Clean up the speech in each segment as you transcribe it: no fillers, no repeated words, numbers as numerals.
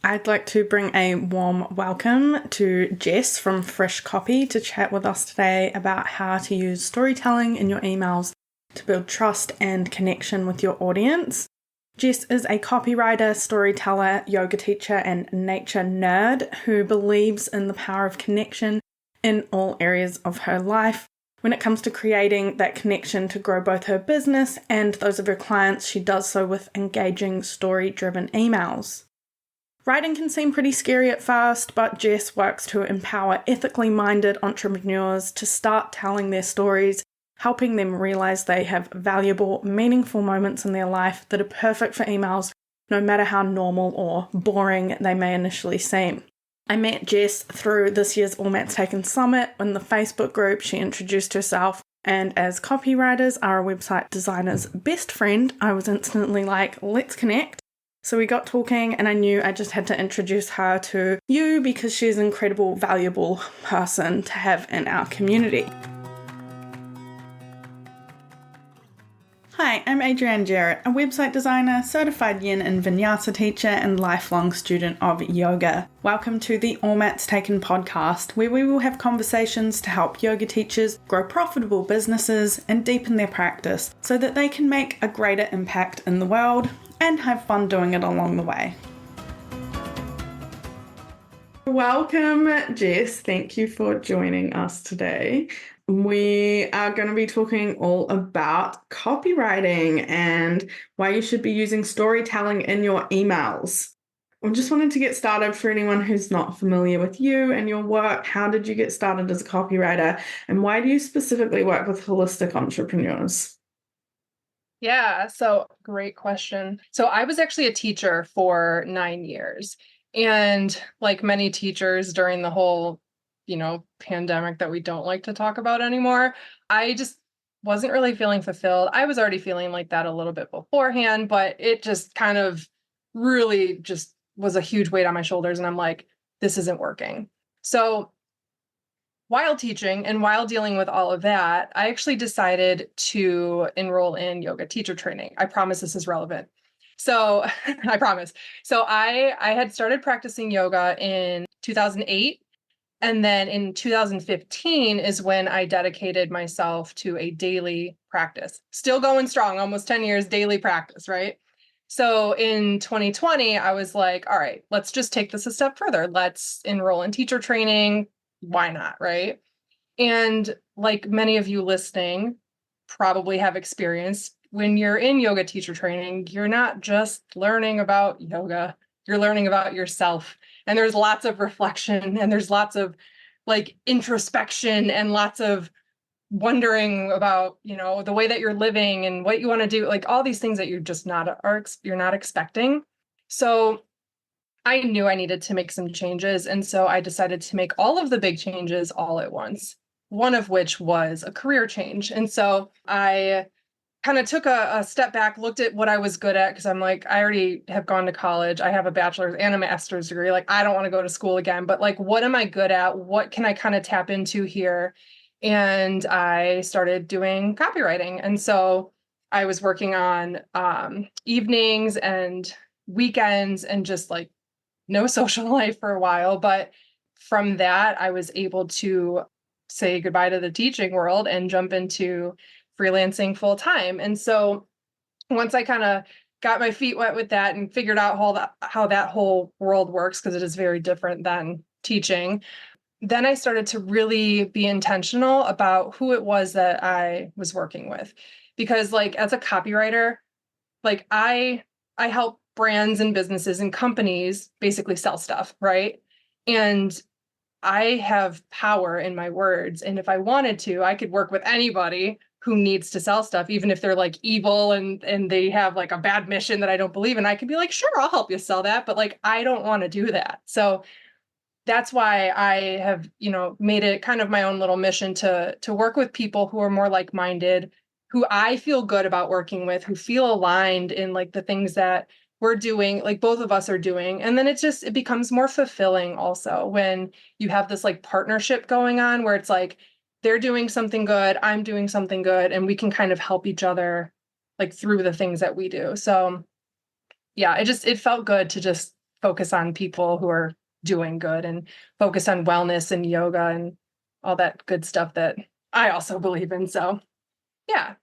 I'd like to bring a warm welcome to Jess from Frisch to chat with us today about how to use storytelling in your emails to build trust and connection with your audience. Jess is a copywriter, storyteller, yoga teacher, and nature nerd who believes in the power of connection in all areas of her life. When it comes to creating that connection to grow both her business and those of her clients, she does so with engaging, story-driven emails. Writing can seem pretty scary at first, but Jess works to empower ethically minded entrepreneurs to start telling their stories, helping them realize they have valuable, meaningful moments in their life that are perfect for emails, no matter how normal or boring they may initially seem. I met Jess through this year's All Mats Taken Summit. In the Facebook group, she introduced herself, and as copywriters are a website designer's best friend, I was instantly like, let's connect. So we got talking, and I knew I just had to introduce her to you because she's an incredible, valuable person to have in our community. Hi, I'm Adrienne Jarrett, a website designer, certified yin and vinyasa teacher, and lifelong student of yoga. Welcome to the All Mats Taken podcast, where we will have conversations to help yoga teachers grow profitable businesses and deepen their practice so that they can make a greater impact in the world and have fun doing it along the way. Welcome, Jess. Thank you for joining us today. We are going to be talking all about copywriting and why you should be using storytelling in your emails. I just wanted to get started for anyone who's not familiar with you and your work. How did you get started as a copywriter, and why do you specifically work with holistic entrepreneurs? Yeah, so great question. So I was actually a teacher for 9 years. And like many teachers during the whole, pandemic that we don't like to talk about anymore, I just wasn't really feeling fulfilled. I was already feeling like that a little bit beforehand, but it just kind of really just was a huge weight on my shoulders. And I'm like, this isn't working. So while teaching and while dealing with all of that, I actually decided to enroll in yoga teacher training. I promise this is relevant. So I promise. So I had started practicing yoga in 2008. And then in 2015 is when I dedicated myself to a daily practice. Still going strong, almost 10 years daily practice, right? So in 2020, I was like, all right, let's just take this a step further. Let's enroll in teacher training. Why not, right? And like many of you listening probably have experienced, when you're in yoga teacher training, you're not just learning about yoga, you're learning about yourself. And there's lots of reflection and there's lots of like introspection and lots of wondering about, the way that you're living and what you want to do, like all these things that you're not expecting. So I knew I needed to make some changes. And so I decided to make all of the big changes all at once, one of which was a career change. And so I kind of took a step back, looked at what I was good at, because I'm like, I already have gone to college. I have a bachelor's and a master's degree. Like, I don't want to go to school again, but like, what am I good at? What can I kind of tap into here? And I started doing copywriting. And so I was working on evenings and weekends and just like no social life for a while. But from that, I was able to say goodbye to the teaching world and jump into freelancing full time. And so once I kind of got my feet wet with that and figured out how that whole world works, because it is very different than teaching, then I started to really be intentional about who it was that I was working with. Because like as a copywriter, like I help brands and businesses and companies basically sell stuff, right? And I have power in my words. And if I wanted to, I could work with anybody who needs to sell stuff, even if they're like evil and they have like a bad mission that I don't believe in. I could be like, sure, I'll help you sell that. But like, I don't want to do that. So that's why I have, made it kind of my own little mission to work with people who are more like-minded, who I feel good about working with, who feel aligned in like the things that we're doing, like both of us are doing. And then it becomes more fulfilling also when you have this like partnership going on where it's like, they're doing something good, I'm doing something good, and we can kind of help each other like through the things that we do. So yeah, it felt good to just focus on people who are doing good and focus on wellness and yoga and all that good stuff that I also believe in. So yeah.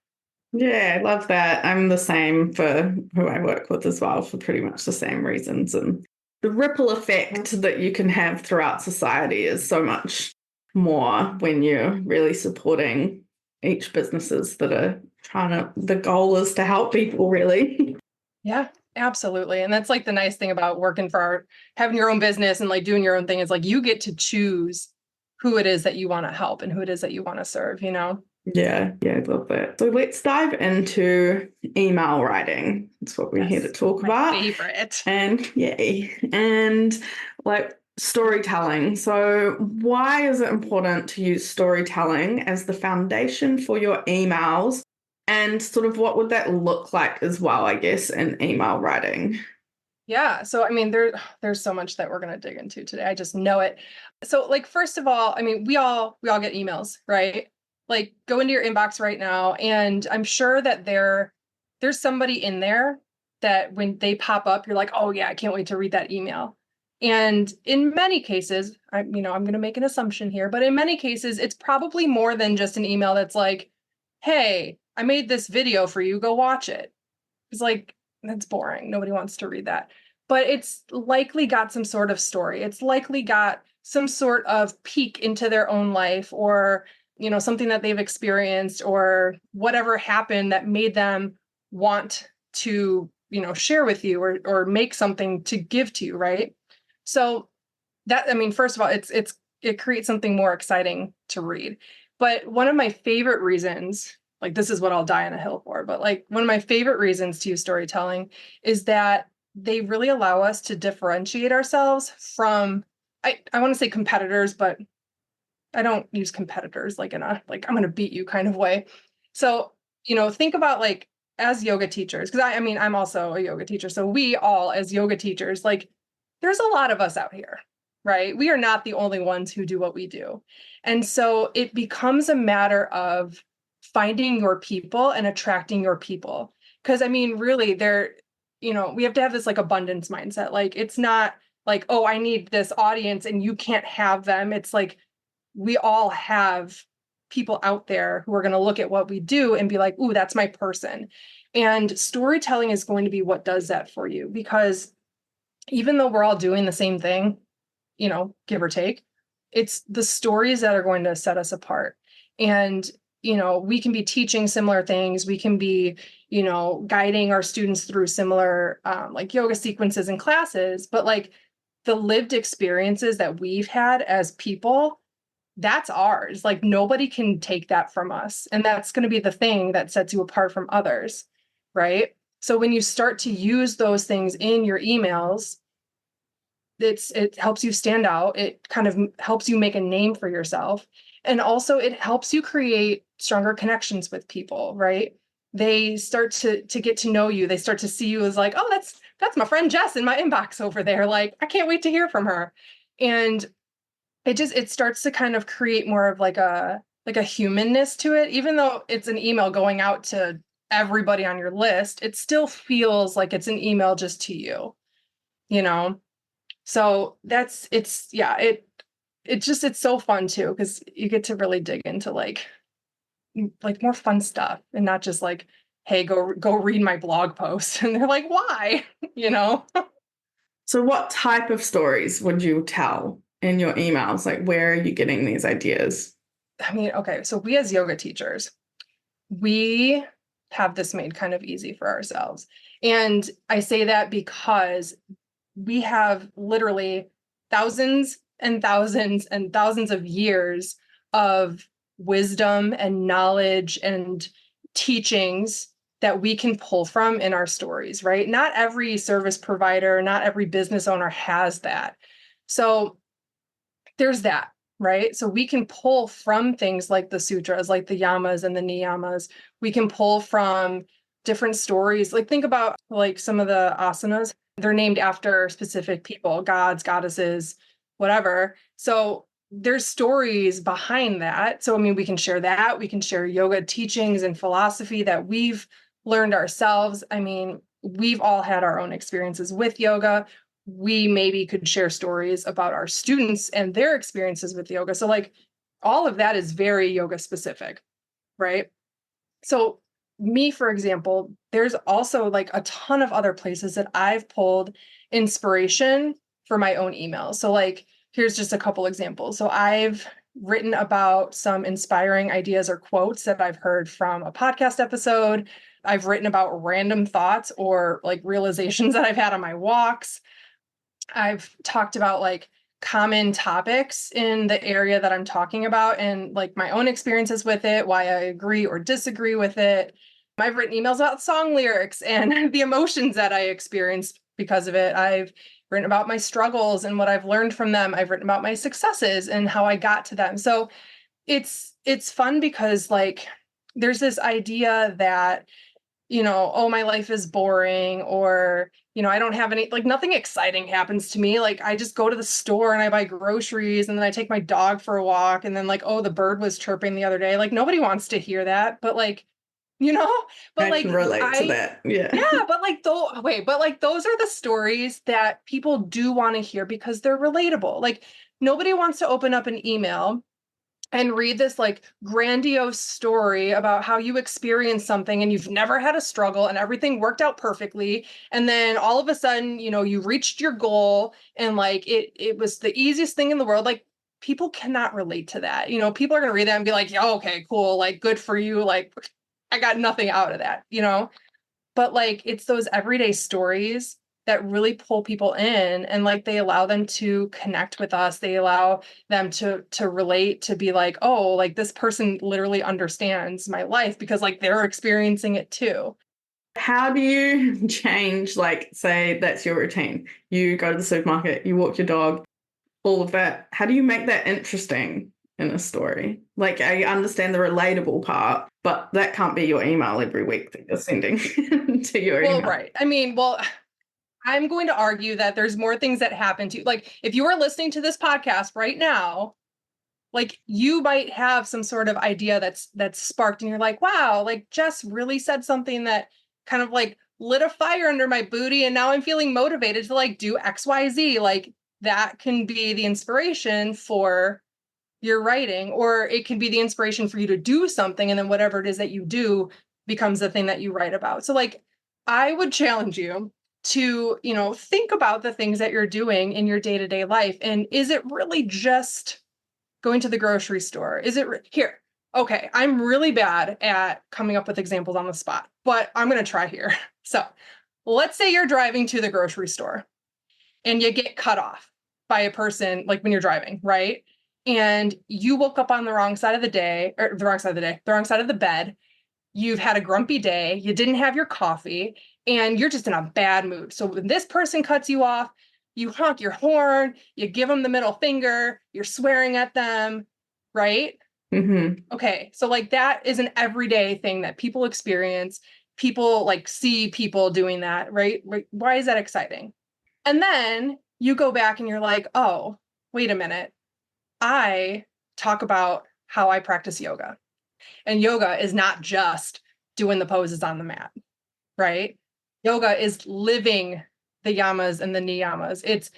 Yeah, I love that. I'm the same for who I work with as well, for pretty much the same reasons. And the ripple effect that you can have throughout society is so much more when you're really supporting each businesses that are trying to, the goal is to help people really. Yeah, absolutely. And that's like the nice thing about working for having your own business and like doing your own thing is like you get to choose who it is that you want to help and who it is that you want to serve, you know? Yeah, I love that. So let's dive into email writing. That's what we're here to talk about. Favorite. And yay. And like storytelling. So why is it important to use storytelling as the foundation for your emails? And sort of what would that look like as well, I guess, in email writing? Yeah. So I mean, there's so much that we're gonna dig into today. I just know it. So like first of all, I mean, we all get emails, right? Like go into your inbox right now, and I'm sure that there's somebody in there that when they pop up, you're like, oh yeah, I can't wait to read that email. And in many cases, I'm gonna make an assumption here, but in many cases, it's probably more than just an email that's like, hey, I made this video for you, go watch it. It's like, that's boring. Nobody wants to read that. But it's likely got some sort of story. It's likely got some sort of peek into their own life or, something that they've experienced or whatever happened that made them want to, share with you or make something to give to you, right? So that, I mean, first of all, it creates something more exciting to read. But one of my favorite reasons, like this is what I'll die on a hill for, but like one of my favorite reasons to use storytelling is that they really allow us to differentiate ourselves from, I want to say competitors, but I don't use competitors like in a like I'm going to beat you kind of way. So, think about like as yoga teachers, because I mean I'm also a yoga teacher. So we all as yoga teachers, like there's a lot of us out here, right? We are not the only ones who do what we do. And so it becomes a matter of finding your people and attracting your people. Because I mean, really, we have to have this like abundance mindset. Like it's not like, oh, I need this audience and you can't have them. It's like we all have people out there who are going to look at what we do and be like, ooh, that's my person. And storytelling is going to be what does that for you because even though we're all doing the same thing, give or take, it's the stories that are going to set us apart. And, we can be teaching similar things. We can be, guiding our students through similar like yoga sequences and classes, but like the lived experiences that we've had as people, that's ours. Like nobody can take that from us. And that's going to be the thing that sets you apart from others. Right. So when you start to use those things in your emails, it helps you stand out. It kind of helps you make a name for yourself. And also it helps you create stronger connections with people, right? They start to get to know you. They start to see you as like, oh, that's my friend Jess in my inbox over there. Like, I can't wait to hear from her. And it starts to kind of create more of like a humanness to it. Even though it's an email going out to everybody on your list, it still feels like it's an email just to you, you know? So it's so fun too, because you get to really dig into like more fun stuff and not just like, hey, go read my blog post. And they're like, why? you know? So what type of stories would you tell in your emails? Like, where are you getting these ideas? I mean, okay, so we as yoga teachers, we have this made kind of easy for ourselves. And I say that because we have literally thousands and thousands and thousands of years of wisdom and knowledge and teachings that we can pull from in our stories, right? Not every service provider, not every business owner has that. So there's that, right? So we can pull from things like the sutras, like the yamas and the niyamas. We can pull from different stories. Like think about like some of the asanas. They're named after specific people, gods, goddesses, whatever. So there's stories behind that. So I mean, we can share that. We can share yoga teachings and philosophy that we've learned ourselves. I mean, we've all had our own experiences with yoga. we maybe could share stories about our students and their experiences with yoga. So like all of that is very yoga specific, right? So me, for example, there's also like a ton of other places that I've pulled inspiration for my own emails. So like, here's just a couple examples. So I've written about some inspiring ideas or quotes that I've heard from a podcast episode. I've written about random thoughts or like realizations that I've had on my walks. I've talked about like common topics in the area that I'm talking about and like my own experiences with it, why I agree or disagree with it. I've written emails about song lyrics and the emotions that I experienced because of it. I've written about my struggles and what I've learned from them. I've written about my successes and how I got to them. So it's fun because like there's this idea that oh, my life is boring, or, I don't have any, like, nothing exciting happens to me. Like, I just go to the store and I buy groceries and then I take my dog for a walk. And then, like, oh, the bird was chirping the other day. Like, nobody wants to hear that. But, like, you know, but I can like, relate to that. Yeah. yeah, but like, but like, those are the stories that people do want to hear because they're relatable. Like, nobody wants to open up an email and read this like grandiose story about how you experienced something and you've never had a struggle and everything worked out perfectly, and then all of a sudden you reached your goal and like it was the easiest thing in the world. Like, people cannot relate to that. People are going to read that and be like, yeah, okay, cool, like, good for you, like, I got nothing out of that. But like, it's those everyday stories that really pull people in, and like they allow them to connect with us. They allow them to relate, to be like, oh, like this person literally understands my life because like they're experiencing it too. How do you change, like, say that's your routine? You go to the supermarket, you walk your dog, all of that. How do you make that interesting in a story? Like, I understand the relatable part, but that can't be your email every week that you're sending to your Well, email. right. I mean, well, I'm going to argue that there's more things that happen to you. Like, if you are listening to this podcast right now, like, you might have some sort of idea that's sparked and you're like, wow, like Jess really said something that kind of like lit a fire under my booty, and now I'm feeling motivated to like do XYZ. Like, that can be the inspiration for your writing, or it can be the inspiration for you to do something, and then whatever it is that you do becomes the thing that you write about. So like, I would challenge you to think about the things that you're doing in your day-to-day life, and is it really just going to the grocery store? Is it here? Okay, I'm really bad at coming up with examples on the spot, but I'm going to try here. So let's say you're driving to the grocery store and you get cut off by a person, like when you're driving, right? And you woke up on the wrong side of the day, or the wrong side of the day, the wrong side of the bed. You've had a grumpy day, you didn't have your coffee, and you're just in a bad mood. So when this person cuts you off, you honk your horn, you give them the middle finger, you're swearing at them, right? Mm-hmm. Okay, so like that is an everyday thing that people experience. People like see people doing that, right? Why is that exciting? And then you go back and you're like, oh, wait a minute. I talk about how I practice yoga. And yoga is not just doing the poses on the mat, right? Yoga is living the yamas and the niyamas. It's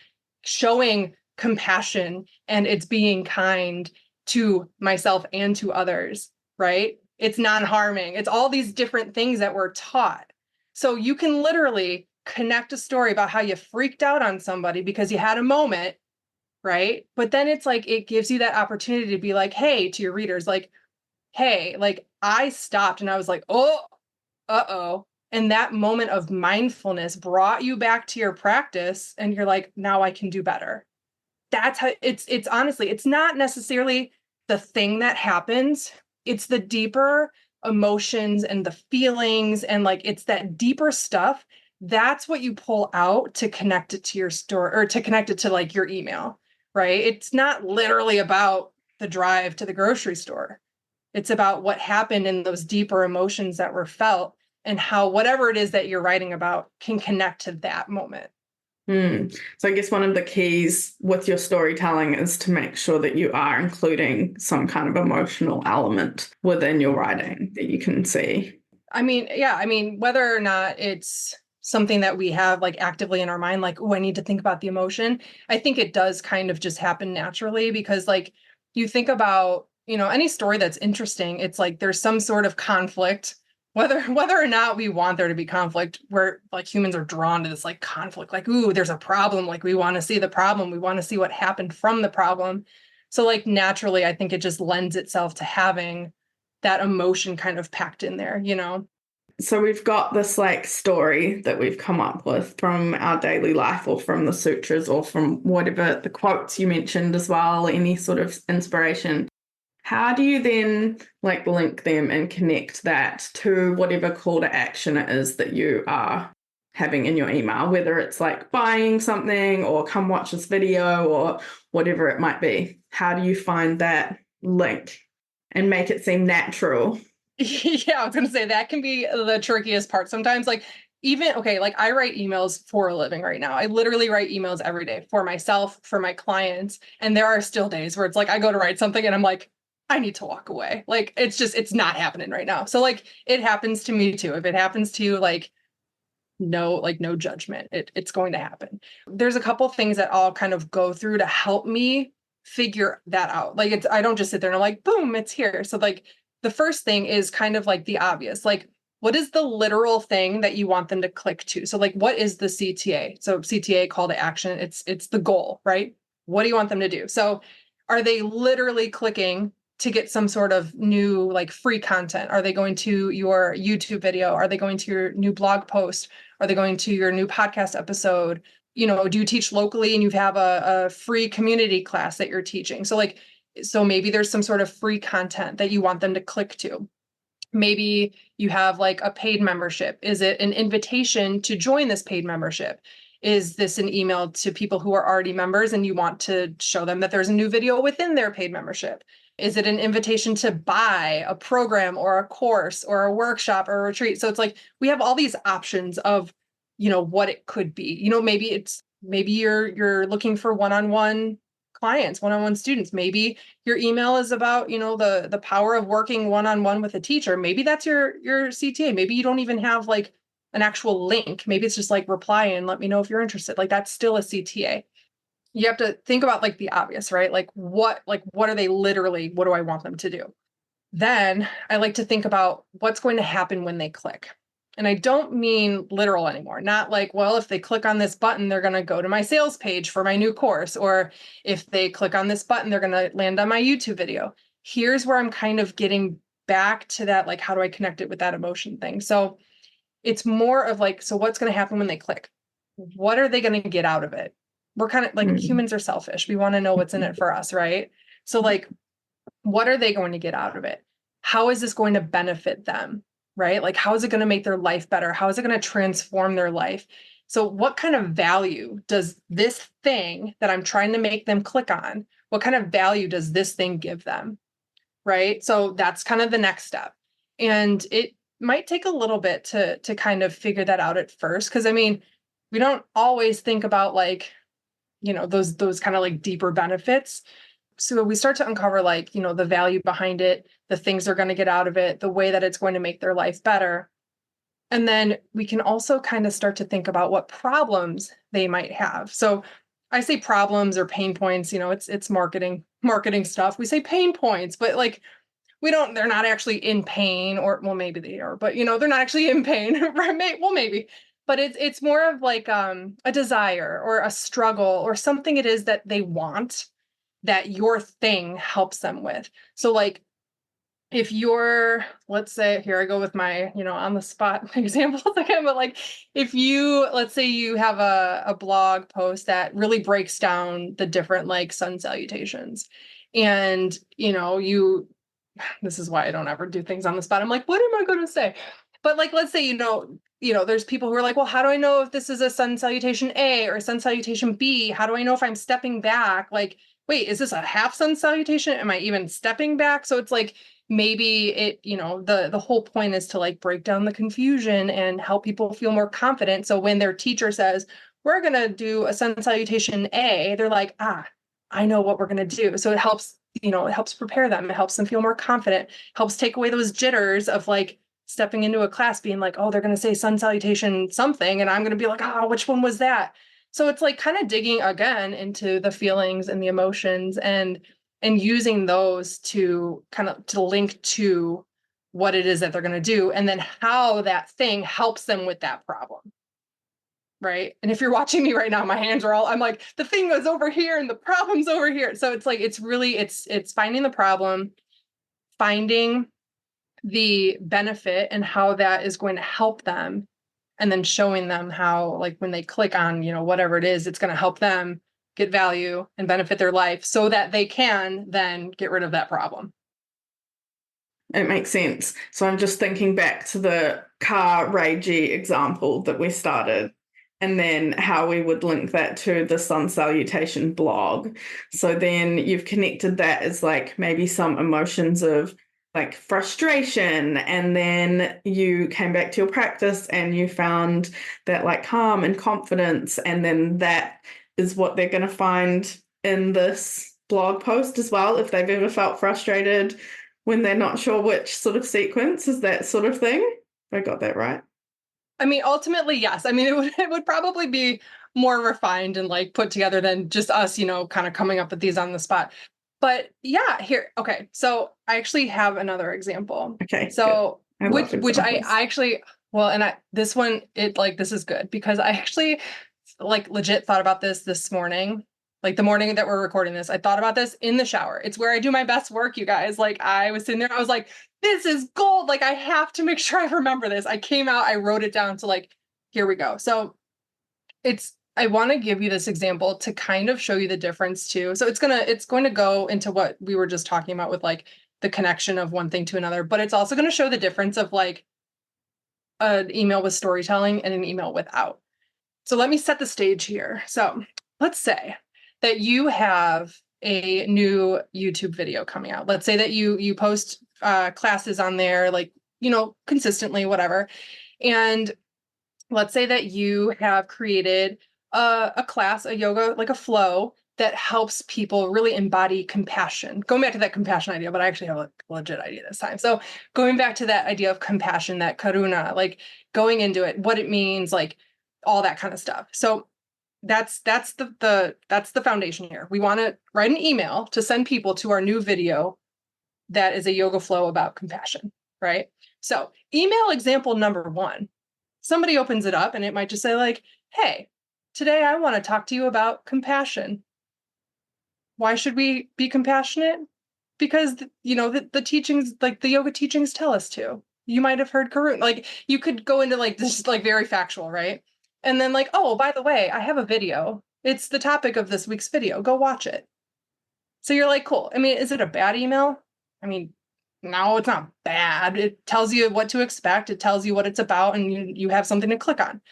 showing compassion and it's being kind to myself and to others, right? It's non-harming. It's all these different things that we're taught. So you can literally connect a story about how you freaked out on somebody because you had a moment, right? But then it's like, it gives you that opportunity to be like, hey, to your readers, like, hey, like I stopped and I was like, oh, uh-oh. And that moment of mindfulness brought you back to your practice. And you're like, now I can do better. That's how it's honestly, it's not necessarily the thing that happens. It's the deeper emotions and the feelings. And like, it's that deeper stuff. That's what you pull out to connect it to your story, or to connect it to like your email, right? It's not literally about the drive to the grocery store. It's about what happened in those deeper emotions that were felt, and how whatever it is that you're writing about can connect to that moment. So I guess one of the keys with your storytelling is to make sure that you are including some kind of emotional element within your writing that you can see. I mean, yeah, I mean, whether or not it's something that we have like actively in our mind, like, oh, I need to think about the emotion. I think it does kind of just happen naturally because like you think about, any story that's interesting, it's like there's some sort of conflict, whether or not we want there to be conflict, where like humans are drawn to this like conflict, like, ooh, there's a problem, like we want to see the problem, we want to see what happened from the problem. So like naturally, I think it just lends itself to having that emotion kind of packed in there. So we've got this like story that we've come up with from our daily life or from the sutras or from whatever the quotes you mentioned as well, any sort of inspiration. How do you then like link them and connect that to whatever call to action it is that you are having in your email, whether it's like buying something or come watch this video or whatever it might be? How do you find that link and make it seem natural? Yeah, I was going to say that can be the trickiest part sometimes. Like, even, okay, like I write emails for a living right now. I literally write emails every day for myself, for my clients. And there are still days where it's like I go to write something and I'm like, I need to walk away. Like, it's not happening right now. So, like, it happens to me too. If it happens to you, like, no judgment. It's going to happen. There's a couple things that I'll kind of go through to help me figure that out. Like, I don't just sit there and I'm like, boom, it's here. So like the first thing is kind of like the obvious, like what is the literal thing that you want them to click to? So like, what is the CTA? So CTA, call to action, it's the goal, right? What do you want them to do? So are they literally clicking to get some sort of new like free content? Are they going to your YouTube video? Are they going to your new blog post? Are they going to your new podcast episode? Do you teach locally and you have a free community class that you're teaching? So maybe there's some sort of free content that you want them to click to. Maybe you have like a paid membership. Is it an invitation to join this paid membership? Is this an email to people who are already members and you want to show them that there's a new video within their paid membership? Is it an invitation to buy a program or a course or a workshop or a retreat? So it's like we have all these options of, what it could be. Maybe you're looking for one-on-one clients, one-on-one students. Maybe your email is about, the power of working one-on-one with a teacher. Maybe that's your CTA. Maybe you don't even have like an actual link. Maybe it's just like reply and let me know if you're interested. Like that's still a CTA. You have to think about like the obvious, right? Like what are they literally, what do I want them to do? Then I like to think about what's going to happen when they click. And I don't mean literal anymore. Not like, well, if they click on this button, they're going to go to my sales page for my new course. Or if they click on this button, they're going to land on my YouTube video. Here's where I'm kind of getting back to that, like, how do I connect it with that emotion thing? So it's more of like, so what's going to happen when they click? What are they going to get out of it? We're kind of like humans are selfish. We want to know what's in it for us, right? So like, what are they going to get out of it? How is this going to benefit them? Right? Like, how is it going to make their life better? How is it going to transform their life? So what kind of value does this thing that I'm trying to make them click on, what kind of value does this thing give them? Right? So that's kind of the next step. And it might take a little bit to kind of figure that out at first. Because I mean, we don't always think about like, those kind of like deeper benefits. So we start to uncover like, the value behind it, the things they're going to get out of it, the way that it's going to make their life better. And then we can also kind of start to think about what problems they might have. So I say problems or pain points, it's marketing stuff. We say pain points, but like they're not actually in pain, or well, maybe they are, but they're not actually in pain, right? Well, maybe. But it's more of like a desire or a struggle or something it is that they want that your thing helps them with. So like if you're, let's say, here I go with my, on the spot examples again, but like let's say you have a blog post that really breaks down the different like sun salutations and, this is why I don't ever do things on the spot. I'm like, what am I going to say? But like, let's say, there's people who are like, well, how do I know if this is a sun salutation A or a sun salutation B? How do I know if I'm stepping back? Like, wait, is this a half sun salutation? Am I even stepping back? So it's like, maybe it, the whole point is to like break down the confusion and help people feel more confident. So when their teacher says, we're going to do a sun salutation A, they're like, I know what we're going to do. So it helps prepare them. It helps them feel more confident, helps take away those jitters of like stepping into a class being like, oh, they're going to say sun salutation something, and I'm going to be like, oh, which one was that? So it's like kind of digging again into the feelings and the emotions and using those to kind of to link to what it is that they're going to do, and then how that thing helps them with that problem. Right. And if you're watching me right now, my hands are all, I'm like, the thing was over here and the problem's over here. So it's like, it's really, it's finding the problem, finding the benefit and how that is going to help them, and then showing them how, like, when they click on, whatever it is, it's going to help them get value and benefit their life so that they can then get rid of that problem. It makes sense. So I'm just thinking back to the car ragey example that we started, and then how we would link that to the sun salutation blog. So then you've connected that as like maybe some emotions of like frustration, and then you came back to your practice and you found that like calm and confidence, and then that is what they're going to find in this blog post as well, if they've ever felt frustrated when they're not sure which sort of sequence is that sort of thing. I got that right. I mean, ultimately, yes. I mean, it would probably be more refined and like put together than just us, kind of coming up with these on the spot. But yeah, here. Okay. So I actually have another example. Okay. So which I examples. actually, well, and this one, this is good because I actually like legit thought about this morning. Like the morning that we're recording this, I thought about this in the shower. It's where I do my best work, you guys. Like I was sitting there, I was like, this is gold. Like I have to make sure I remember this. I came out, I wrote it down to like, here we go. So I want to give you this example to kind of show you the difference too. So it's going to go into what we were just talking about with like the connection of one thing to another, but it's also going to show the difference of like an email with storytelling and an email without. So let me set the stage here. So let's say that you have a new YouTube video coming out. Let's say that you post classes on there, like, consistently, whatever. And let's say that you have created a class, a yoga, like a flow that helps people really embody compassion. Going back to that compassion idea, but I actually have a legit idea this time. So going back to that idea of compassion, that karuna, like going into it, what it means, like all that kind of stuff. So that's the foundation here. We want to write an email to send people to our new video that is a yoga flow about compassion, right? So email example number 1, somebody opens it up and it might just say like, hey, today I want to talk to you about compassion. Why should we be compassionate? Because, the teachings, like the yoga teachings tell us to. You might have heard Karun. Like you could go into like this, like very factual, right? And then like, oh, by the way, I have a video. It's the topic of this week's video. Go watch it. So you're like, cool. I mean, is it a bad email? I mean, no, it's not bad. It tells you what to expect. It tells you what it's about, and you have something to click on.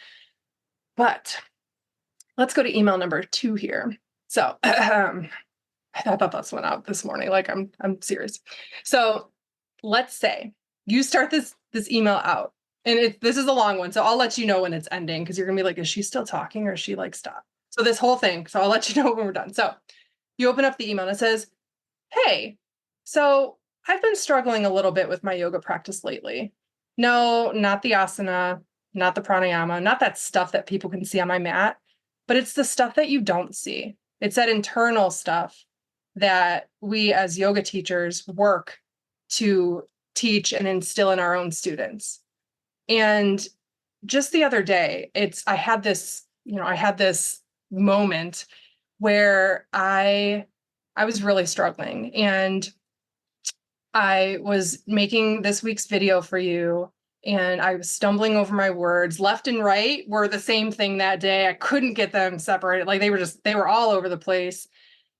But let's go to email number 2 here. So I thought this went out this morning. Like I'm serious. So let's say you start this email out, and this is a long one. So I'll let you know when it's ending, because you're gonna be like, is she still talking or is she like stop? So this whole thing. So I'll let you know when we're done. So you open up the email and it says, hey, so I've been struggling a little bit with my yoga practice lately. No, not the asana, not the pranayama, not that stuff that people can see on my mat, but it's the stuff that you don't see. It's that internal stuff that we as yoga teachers work to teach and instill in our own students. And just the other day, I had this moment where I was really struggling, and I was making this week's video for you, and I was stumbling over my words. Left and right were the same thing that day. I couldn't get them separated. Like they were all over the place.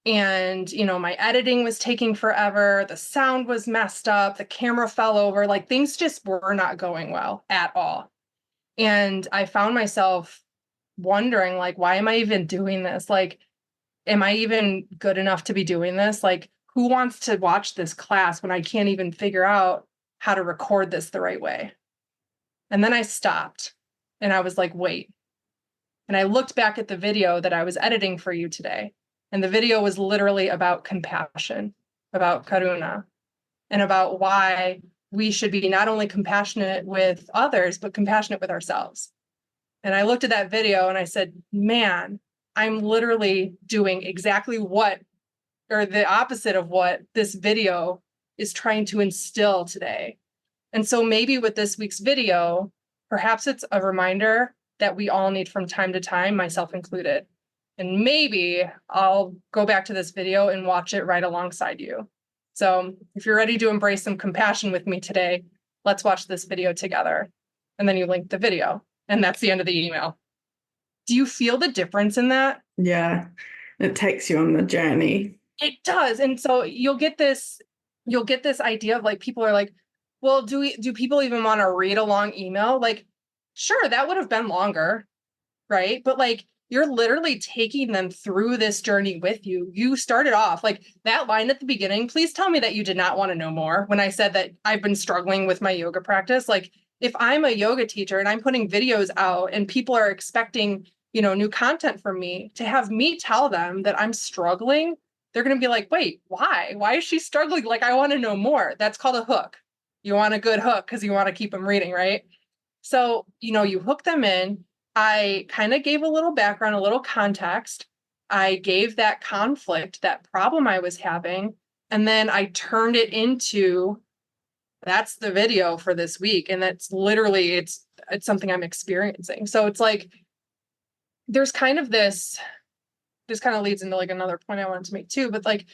And, my editing was taking forever. The sound was messed up. The camera fell over. Like things just were not going well at all. And I found myself wondering, like, why am I even doing this? Like, am I even good enough to be doing this? Like, who wants to watch this class when I can't even figure out how to record this the right way? And then I stopped and I was like, wait. And I looked back at the video that I was editing for you today. And the video was literally about compassion, about karuna, and about why we should be not only compassionate with others, but compassionate with ourselves. And I looked at that video and I said, man, I'm literally doing exactly what, or the opposite of what this video is trying to instill today. And so maybe with this week's video, perhaps it's a reminder that we all need from time to time, myself included. And maybe I'll go back to this video and watch it right alongside you. So if you're ready to embrace some compassion with me today, let's watch this video together. And then you link the video. And that's the end of the email. Do you feel the difference in that? Yeah, it takes you on the journey. It does. And so you'll get this idea of like, people are like, well, do people even want to read a long email? Like, sure, that would have been longer, right? But like, you're literally taking them through this journey with you. You started off like that line at the beginning. Please tell me that you did not want to know more when I said that I've been struggling with my yoga practice. Like, if I'm a yoga teacher and I'm putting videos out and people are expecting, new content from me, to have me tell them that I'm struggling, they're going to be like, wait, why? Why is she struggling? Like, I want to know more. That's called a hook. You want a good hook because you want to keep them reading, right? So, you hook them in. I kind of gave a little background, a little context. I gave that conflict, that problem I was having, and then I turned it into, that's the video for this week. And that's literally, it's something I'm experiencing. So it's like, there's kind of this kind of leads into like another point I wanted to make too, but like,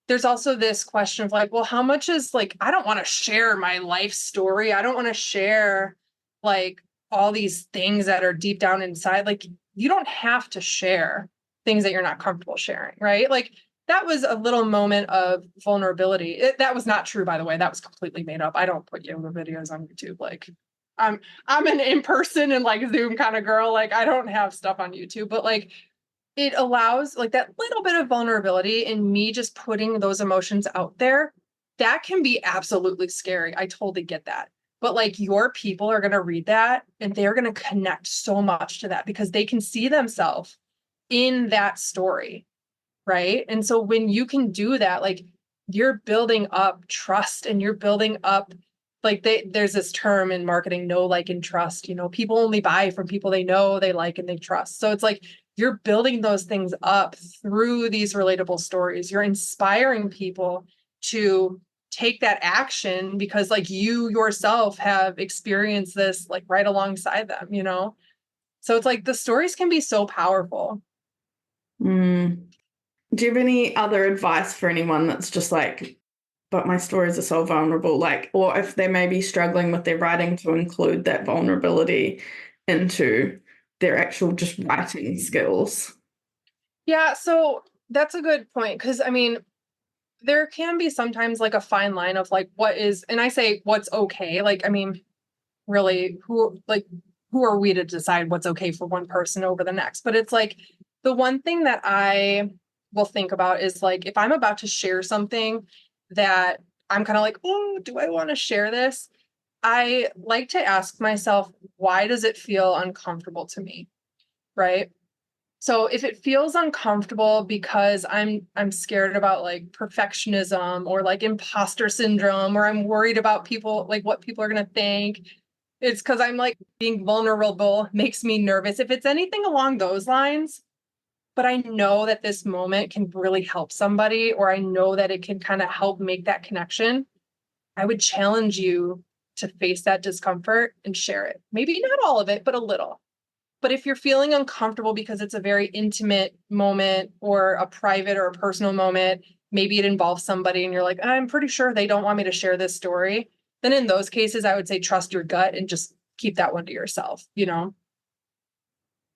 there's also this question of like, well, how much is like, I don't want to share my life story. I don't want to share like all these things that are deep down inside. Like, you don't have to share things that you're not comfortable sharing, right? Like, that was a little moment of vulnerability. That was not true, by the way. That was completely made up. I don't put yoga videos on YouTube. Like, I'm an in-person and like Zoom kind of girl. Like, I don't have stuff on YouTube, but like, it allows like that little bit of vulnerability in me just putting those emotions out there. That can be absolutely scary. I totally get that. But like, your people are going to read that and they're going to connect so much to that because they can see themselves in that story. Right. And so when you can do that, like, you're building up trust and you're building up, like, there's this term in marketing, know, like, and trust. People only buy from people they know, they like, and they trust. So it's like, you're building those things up through these relatable stories. You're inspiring people to take that action because like you yourself have experienced this like right alongside them, So it's like the stories can be so powerful. Mm. Do you have any other advice for anyone that's just like, but my stories are so vulnerable, like, or if they may be struggling with their writing, to include that vulnerability into their actual just writing skills? Yeah, so that's a good point because I mean, there can be sometimes like a fine line of like what is, and I say what's okay. Like, I mean, really, who are we to decide what's okay for one person over the next? But it's like the one thing that I will think about is like, if I'm about to share something that I'm kind of like, oh, do I want to share this? I like to ask myself, why does it feel uncomfortable to me? Right. So if it feels uncomfortable because I'm scared about like perfectionism or like imposter syndrome, or I'm worried about people, like what people are going to think, it's because I'm like being vulnerable makes me nervous. If it's anything along those lines, but I know that this moment can really help somebody, or I know that it can kind of help make that connection, I would challenge you to face that discomfort and share it. Maybe not all of it, but a little. But if you're feeling uncomfortable because it's a very intimate moment or a private or a personal moment, maybe it involves somebody and you're like, I'm pretty sure they don't want me to share this story. Then in those cases, I would say trust your gut and just keep that one to yourself, Yeah.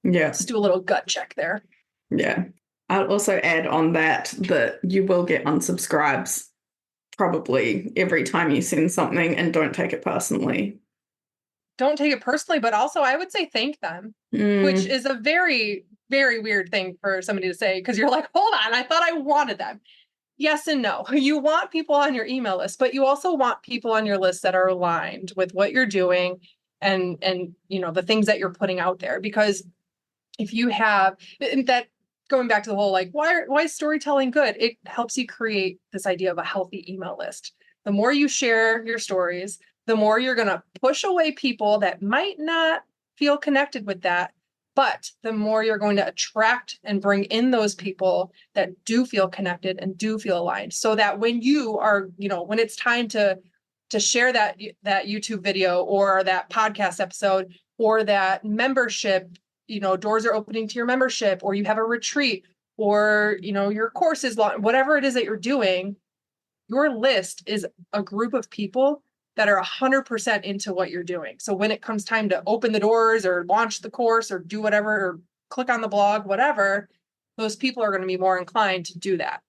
Just do a little gut check there. Yeah. I'll also add on that you will get unsubscribes probably every time you send something, and don't take it personally. Don't take it personally, but also I would say thank them, which is a very, very weird thing for somebody to say because you're like, hold on, I thought I wanted them. Yes and no. You want people on your email list, but you also want people on your list that are aligned with what you're doing and the things that you're putting out there. Because if you have that, going back to the whole like, why is storytelling good? It helps you create this idea of a healthy email list. the more you share your stories, the more you're going to push away people that might not feel connected with that. But the more you're going to attract and bring in those people that do feel connected and do feel aligned, so that when you are, when it's time to share that YouTube video or that podcast episode or that membership, doors are opening to your membership, or you have a retreat, or, your course is long, whatever it is that you're doing, your list is a group of people that are 100% into what you're doing. So when it comes time to open the doors or launch the course or do whatever, or click on the blog, whatever, those people are going to be more inclined to do that.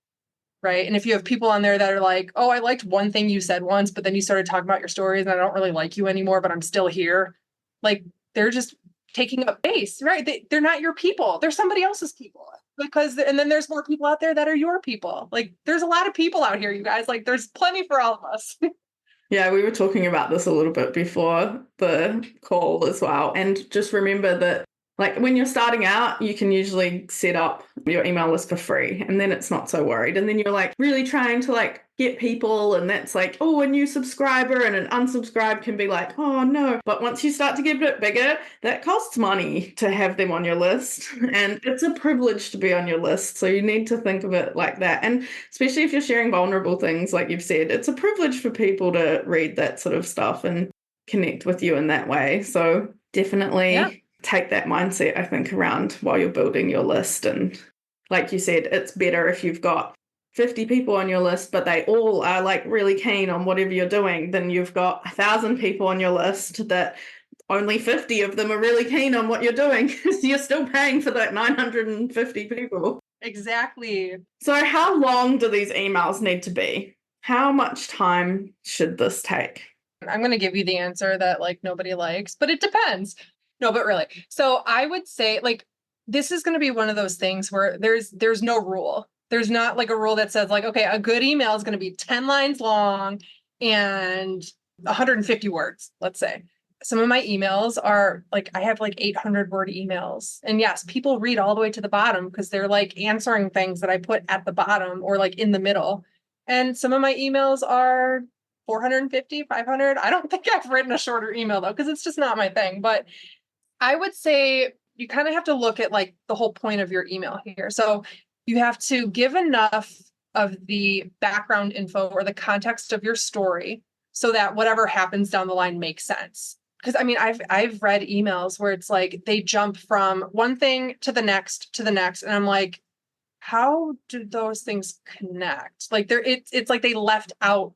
Right. And if you have people on there that are like, oh, I liked one thing you said once, but then you started talking about your stories and I don't really like you anymore, but I'm still here. Like, they're just taking up base, right? They're not your people. They're somebody else's people. And then there's more people out there that are your people. Like, there's a lot of people out here, you guys. Like, there's plenty for all of us. Yeah, we were talking about this a little bit before the call as well. And just remember that, like, when you're starting out, you can usually set up your email list for free, and then it's not so worried. And then you're like really trying to like get people, and that's like, oh, a new subscriber, and an unsubscribe can be like, oh no. But once you start to get a bit bigger, that costs money to have them on your list, and it's a privilege to be on your list. So you need to think of it like that. And especially if you're sharing vulnerable things, like you've said, it's a privilege for people to read that sort of stuff and connect with you in that way. So definitely take that mindset, I think, around while you're building your list. And like you said, it's better if you've got 50 people on your list, but they all are like really keen on whatever you're doing, than you've got 1,000 people on your list that only 50 of them are really keen on what you're doing. So you're still paying for that 950 people. Exactly. So how long do these emails need to be? How much time should this take? I'm going to give you the answer that like nobody likes, but it depends. No, but really. So I would say, like, this is going to be one of those things where there's no rule. There's not like a rule that says like, okay, a good email is going to be 10 lines long and 150 words, let's say. Some of my emails are like, I have like 800 word emails. And yes, people read all the way to the bottom because they're like answering things that I put at the bottom or like in the middle. And some of my emails are 450, 500. I don't think I've written a shorter email though, because it's just not my thing. But I would say you kind of have to look at like the whole point of your email here. So you have to give enough of the background info or the context of your story so that whatever happens down the line makes sense. Because I mean, I've read emails where it's like they jump from one thing to the next, and I'm like, how do those things connect? Like it's like they left out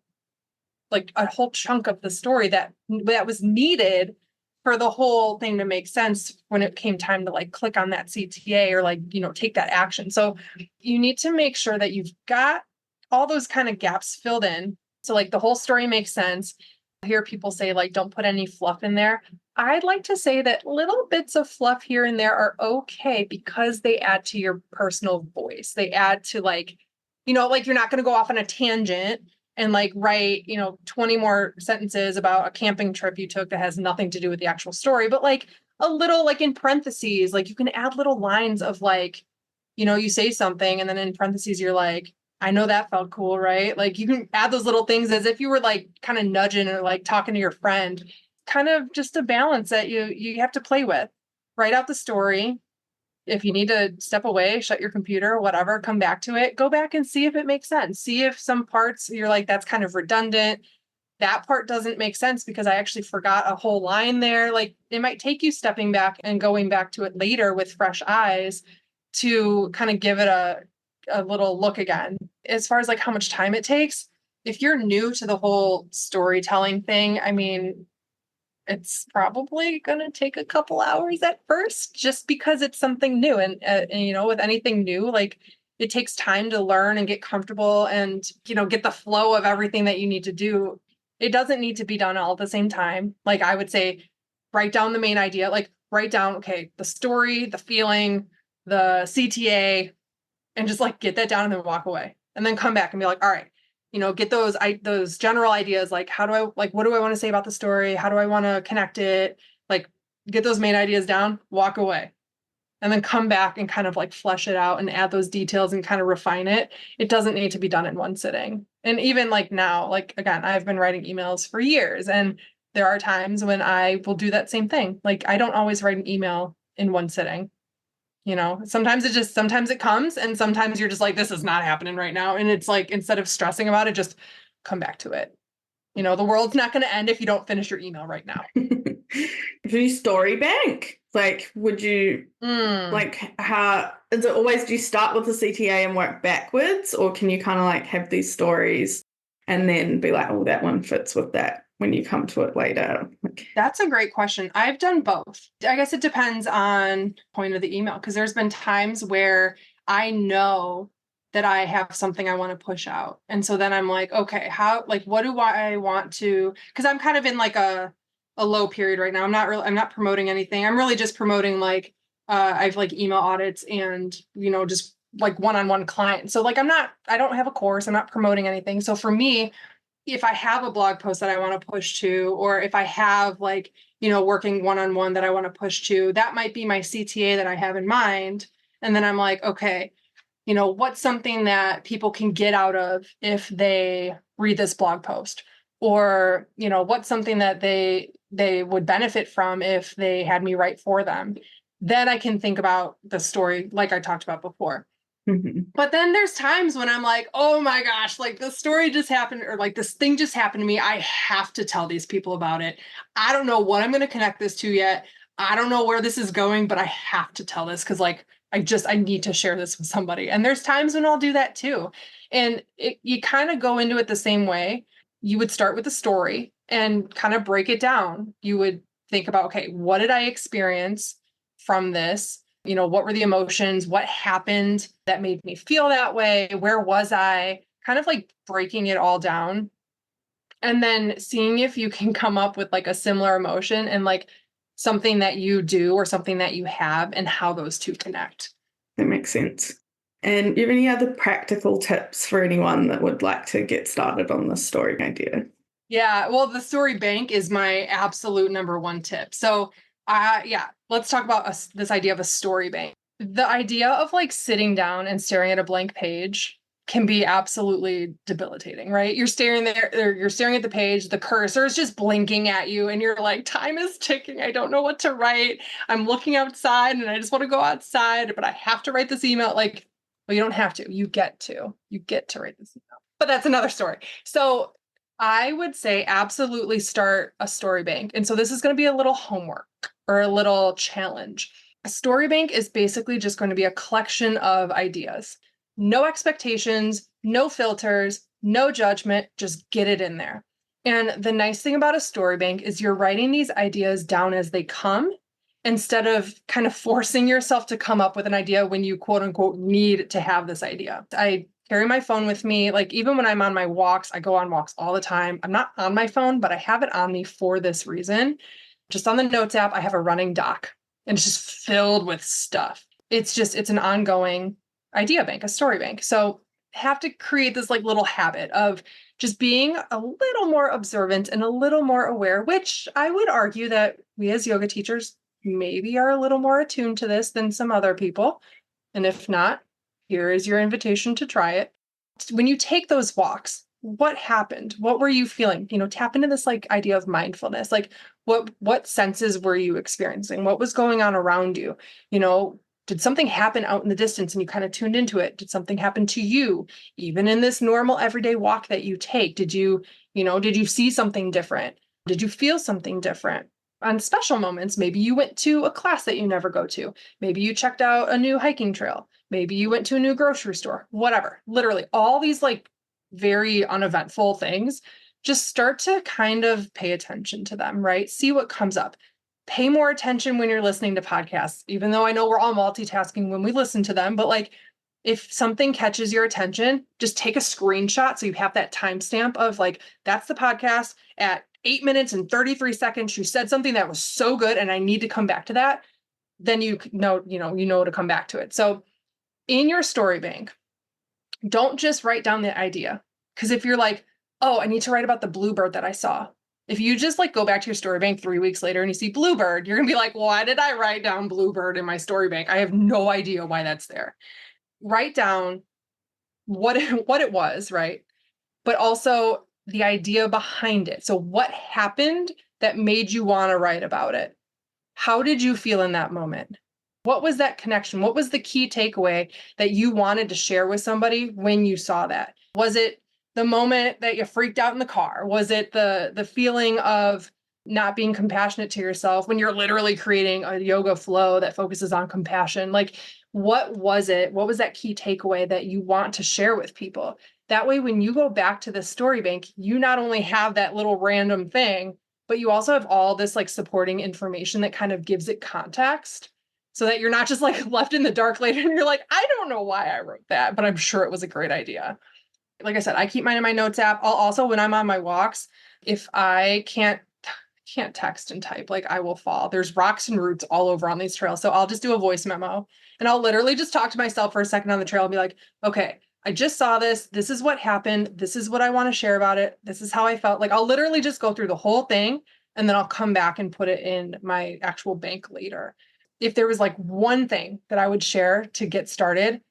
like a whole chunk of the story that was needed for the whole thing to make sense when it came time to like click on that CTA or like, take that action. So you need to make sure that you've got all those kind of gaps filled in. So like the whole story makes sense. I hear people say like, don't put any fluff in there. I'd like to say that little bits of fluff here and there are okay because they add to your personal voice. They add to like, like you're not going to go off on a tangent and like write, 20 more sentences about a camping trip you took that has nothing to do with the actual story, but like a little like in parentheses, like you can add little lines of like, you say something and then in parentheses, you're like, I know that felt cool, right? Like you can add those little things as if you were like kind of nudging or like talking to your friend, kind of just a balance that you have to play with. Write out the story. If you need to step away, shut your computer, whatever, come back to it, go back and see if it makes sense. See if some parts you're like, that's kind of redundant. That part doesn't make sense because I actually forgot a whole line there. Like it might take you stepping back and going back to it later with fresh eyes to kind of give it a little look again. As far as like how much time it takes, if you're new to the whole storytelling thing, I mean, it's probably going to take a couple hours at first just because it's something new. And with anything new, like it takes time to learn and get comfortable and, get the flow of everything that you need to do. It doesn't need to be done all at the same time. Like I would say, write down the main idea, like write down, okay, the story, the feeling, the CTA, and just like get that down and then walk away and then come back and be like, all right, get those general ideas. Like, what do I want to say about the story? How do I want to connect it? Like get those main ideas down, walk away. and then come back and kind of like flesh it out and add those details and kind of refine it. It doesn't need to be done in one sitting. And even like now, like again, I've been writing emails for years, and there are times when I will do that same thing. Like I don't always write an email in one sitting. Sometimes it comes, and sometimes you're just like, this is not happening right now. And it's like, instead of stressing about it, just come back to it. The world's not going to end if you don't finish your email right now. Do you story bank? Like, would you, like, how is it always, do you start with the CTA and work backwards, or can you kind of like have these stories and then be like, oh, that one fits with that when you come to it later? That's a great question. I've done both. I guess it depends on point of the email, because there's been times where I know that I have something I want to push out. And so then I'm like, okay, what do I want to, because I'm kind of in like a low period right now. I'm not promoting anything. I'm really just promoting like, I've like email audits and, just like one-on-one clients. So like, I don't have a course. I'm not promoting anything. So for me, if I have a blog post that I want to push to, or if I have like, working one-on-one that I want to push to, that might be my CTA that I have in mind. And then I'm like, okay, what's something that people can get out of if they read this blog post? Or, what's something that they would benefit from if they had me write for them? Then I can think about the story like I talked about before. Mm-hmm. But then there's times when I'm like, oh my gosh, like this story just happened, or like this thing just happened to me. I have to tell these people about it. I don't know what I'm going to connect this to yet. I don't know where this is going, but I have to tell this because like, I need to share this with somebody. And there's times when I'll do that too. And you kind of go into it the same way. You would start with a story and kind of break it down. You would think about, okay, what did I experience from this? What were the emotions? What happened that made me feel that way? Where was I? Kind of like breaking it all down and then seeing if you can come up with like a similar emotion and like something that you do or something that you have and how those two connect. That makes sense. And do you have any other practical tips for anyone that would like to get started on this story idea? Yeah, well, the story bank is my absolute number one tip. So, let's talk about this idea of a story bank. The idea of like sitting down and staring at a blank page can be absolutely debilitating, right? You're staring you're staring at the page, the cursor is just blinking at you, and you're like, time is ticking. I don't know what to write. I'm looking outside and I just want to go outside, but I have to write this email. Like, well, you don't have to. You get to write this email. But that's another story. So I would say absolutely start a story bank. And so this is going to be a little homework or a little challenge. A story bank is basically just going to be a collection of ideas. No expectations, no filters, no judgment, just get it in there. And the nice thing about a story bank is you're writing these ideas down as they come instead of kind of forcing yourself to come up with an idea when you quote unquote need to have this idea. I carry my phone with me. Like even when I'm on my walks, I go on walks all the time. I'm not on my phone, but I have it on me for this reason. Just on the notes app, I have a running doc and it's just filled with stuff. It's an ongoing idea bank, a story bank. So have to create this like little habit of just being a little more observant and a little more aware, which I would argue that we as yoga teachers maybe are a little more attuned to this than some other people. And if not, here is your invitation to try it. When you take those walks, what happened? What were you feeling? Tap into this like idea of mindfulness. Like what senses were you experiencing? What was going on around you? Did something happen out in the distance and you kind of tuned into it? Did something happen to you? Even in this normal everyday walk that you take, did you see something different? Did you feel something different? On special moments, maybe you went to a class that you never go to. Maybe you checked out a new hiking trail. Maybe you went to a new grocery store, whatever. Literally all these like very uneventful things, just start to kind of pay attention to them, right? See what comes up. Pay more attention when you're listening to podcasts, even though I know we're all multitasking when we listen to them, but like if something catches your attention, just take a screenshot so you have that timestamp of like, that's the podcast at 8 minutes and 33 seconds. She said something that was so good and I need to come back to that. Then you know to come back to it. So in your story bank, don't just write down the idea. Because if you're like, oh, I need to write about the bluebird that I saw. If you just like go back to your story bank 3 weeks later and you see Bluebird, you're going to be like, why did I write down Bluebird in my story bank? I have no idea why that's there. Write down what it was, right? But also the idea behind it. So what happened that made you want to write about it? How did you feel in that moment? What was that connection? What was the key takeaway that you wanted to share with somebody when you saw that? Was it the moment that you freaked out in the car? Was it the feeling of not being compassionate to yourself when you're literally creating a yoga flow that focuses on compassion? Like, what was it? What was that key takeaway that you want to share with people? That way, when you go back to the story bank, you not only have that little random thing, but you also have all this like supporting information that kind of gives it context so that you're not just like left in the dark later and you're like, I don't know why I wrote that, but I'm sure it was a great idea. Like I said, I keep mine in my notes app. I'll also, when I'm on my walks, if I can't text and type, like I will fall. There's rocks and roots all over on these trails. So I'll just do a voice memo and I'll literally just talk to myself for a second on the trail and be like, okay, I just saw this. This is what happened. This is what I want to share about it. This is how I felt. Like I'll literally just go through the whole thing and then I'll come back and put it in my actual bank later. If there was like one thing that I would share to get started,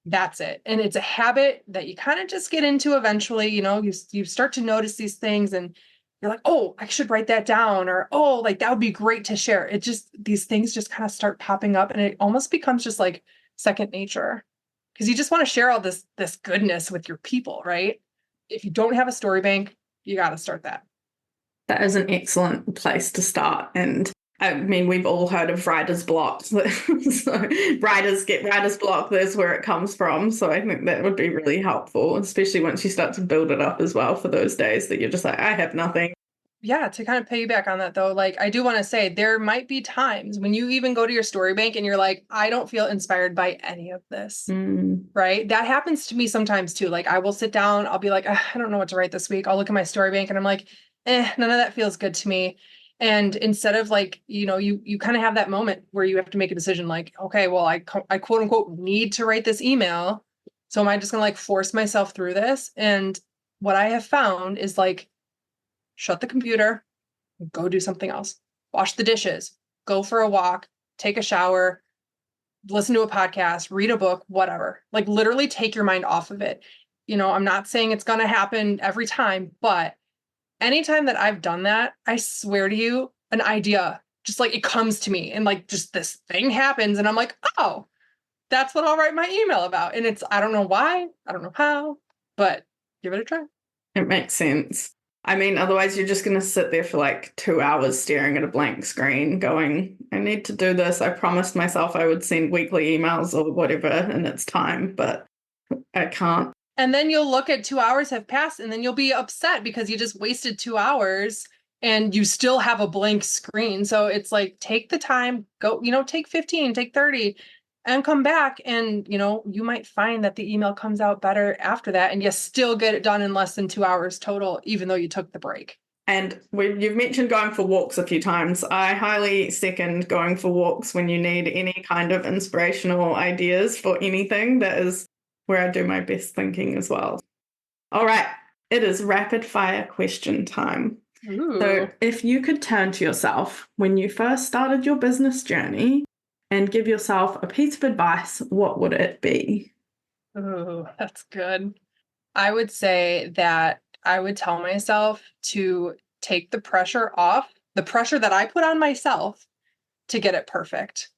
that's it. And it's a habit that you kind of just get into eventually. You start to notice these things and you're like, oh, I should write that down, or oh, like that would be great to share. It just, these things just kind of start popping up and it almost becomes just like second nature because you just want to share all this goodness with your people, right? If you don't have a story bank, you got to start that. That is an excellent place to start. And I mean, we've all heard of writer's block. So writers get writer's block. That's where it comes from. So I think that would be really helpful, especially once you start to build it up as well for those days that you're just like, I have nothing. Yeah, to kind of piggyback on that though, like I do want to say there might be times when you even go to your story bank and you're like, I don't feel inspired by any of this. Right? That happens to me sometimes too. Like I will sit down, I'll be like, I don't know what to write this week. I'll look at my story bank and I'm like, none of that feels good to me. And instead of like, you kind of have that moment where you have to make a decision like, okay, well, I quote unquote need to write this email. So am I just going to like force myself through this? And what I have found is like, shut the computer, go do something else, wash the dishes, go for a walk, take a shower, listen to a podcast, read a book, whatever. Like literally take your mind off of it. I'm not saying it's going to happen every time, but anytime that I've done that, I swear to you, an idea just like it comes to me and like just this thing happens and I'm like, oh, that's what I'll write my email about. And I don't know why, I don't know how, but give it a try. It makes sense. I mean, otherwise you're just going to sit there for like 2 hours staring at a blank screen going, I need to do this. I promised myself I would send weekly emails or whatever and it's time, but I can't. And then you'll look at 2 hours have passed and then you'll be upset because you just wasted 2 hours and you still have a blank screen. So it's like, take the time, go, take 15, take 30 and come back. And, you might find that the email comes out better after that. And you still get it done in less than 2 hours total, even though you took the break. And you've mentioned going for walks a few times. I highly second going for walks when you need any kind of inspirational ideas for anything. That is where I do my best thinking as well. All right, it is rapid fire question time. Ooh. So if you could turn to yourself when you first started your business journey and give yourself a piece of advice, what would it be? Oh, that's good. I would say that I would tell myself to take the pressure off, the pressure that I put on myself to get it perfect.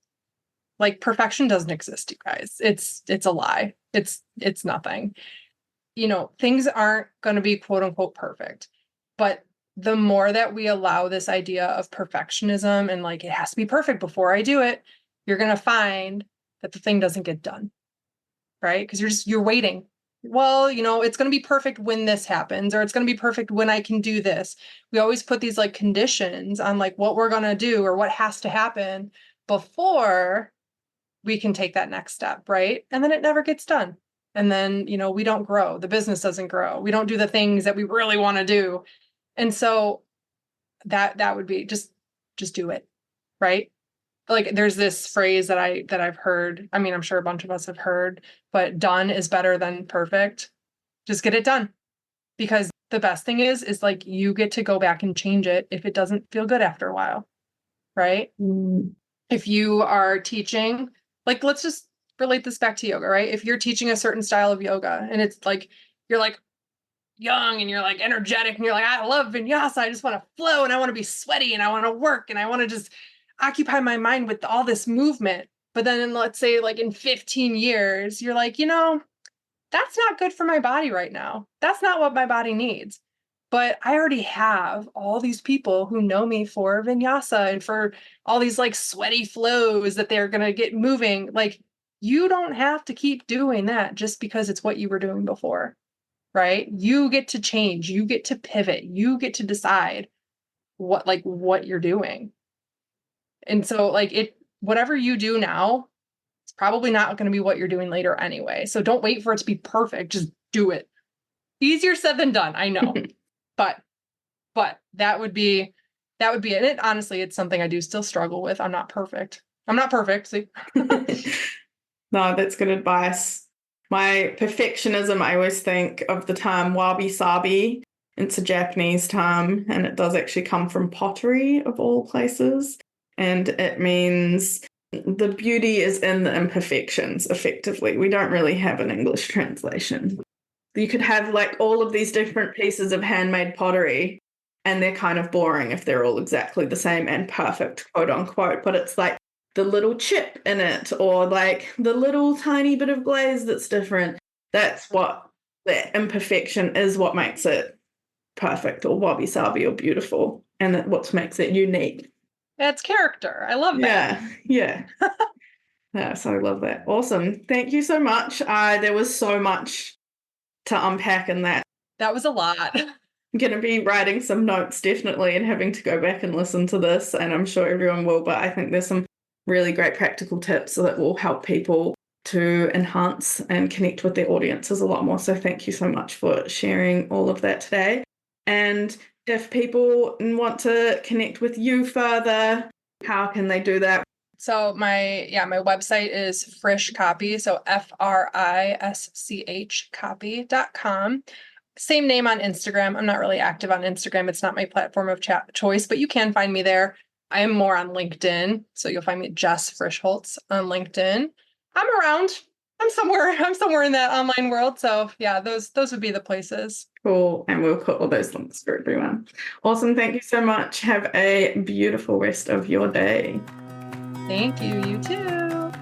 Like perfection doesn't exist, you guys. It's a lie. It's nothing. Things aren't going to be quote unquote perfect. But the more that we allow this idea of perfectionism and like it has to be perfect before I do it, you're going to find that the thing doesn't get done. Right? Because you're waiting. Well, it's going to be perfect when this happens, or it's going to be perfect when I can do this. We always put these like conditions on like what we're going to do or what has to happen before we can take that next step, right? And then it never gets done. And then, we don't grow. The business doesn't grow. We don't do the things that we really want to do. And so that would be just do it, right? Like there's this phrase that I've heard. I mean, I'm sure a bunch of us have heard, but done is better than perfect. Just get it done because the best thing is like you get to go back and change it if it doesn't feel good after a while, right? If you are teaching, like, let's just relate this back to yoga, right? If you're teaching a certain style of yoga and it's like, you're like young and you're like energetic and you're like, I love vinyasa. I just want to flow and I want to be sweaty and I want to work and I want to just occupy my mind with all this movement. But then let's say like in 15 years, you're like, that's not good for my body right now. That's not what my body needs. But I already have all these people who know me for vinyasa and for all these like sweaty flows that they're going to get moving. Like, you don't have to keep doing that just because it's what you were doing before, right? You get to change, you get to pivot, you get to decide what you're doing. And so like whatever you do now, it's probably not going to be what you're doing later anyway. So don't wait for it to be perfect. Just do it. Easier said than done, I know. But that would be it. And honestly, it's something I do still struggle with. I'm not perfect. See? No, that's good advice. My perfectionism, I always think of the term wabi-sabi. It's a Japanese term, and it does actually come from pottery, of all places. And it means the beauty is in the imperfections, effectively. We don't really have an English translation. You could have like all of these different pieces of handmade pottery, and they're kind of boring if they're all exactly the same and perfect, quote unquote. But it's like the little chip in it, or like the little tiny bit of glaze that's different. That's what the imperfection is, what makes it perfect or wabi-sabi or beautiful, and what makes it unique. That's character. I love that. Yeah. Yeah, so I love that. Awesome. Thank you so much. There was so much to unpack in that. That was a lot. I'm going to be writing some notes definitely and having to go back and listen to this, and I'm sure everyone will, but I think there's some really great practical tips that will help people to enhance and connect with their audiences a lot more. So thank you so much for sharing all of that today. And if people want to connect with you further, how can they do that? So my website is Frisch Copy. So FRISCH copy.com. Same name on Instagram. I'm not really active on Instagram. It's not my platform of choice, but you can find me there. I am more on LinkedIn. So you'll find me Jess Frischholz on LinkedIn. I'm around. I'm somewhere in that online world. So yeah, those would be the places. Cool. And we'll put all those links for everyone. Awesome. Thank you so much. Have a beautiful rest of your day. Thank you. You too.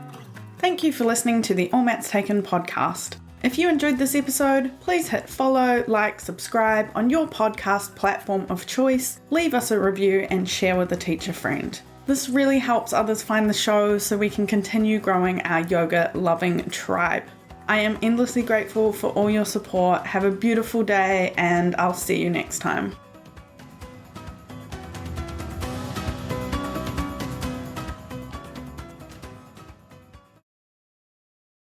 Thank you for listening to the All Mats Taken podcast. If you enjoyed this episode, please hit follow, like, subscribe on your podcast platform of choice, leave us a review, and share with a teacher friend. This really helps others find the show so we can continue growing our yoga-loving tribe. I am endlessly grateful for all your support. Have a beautiful day, and I'll see you next time.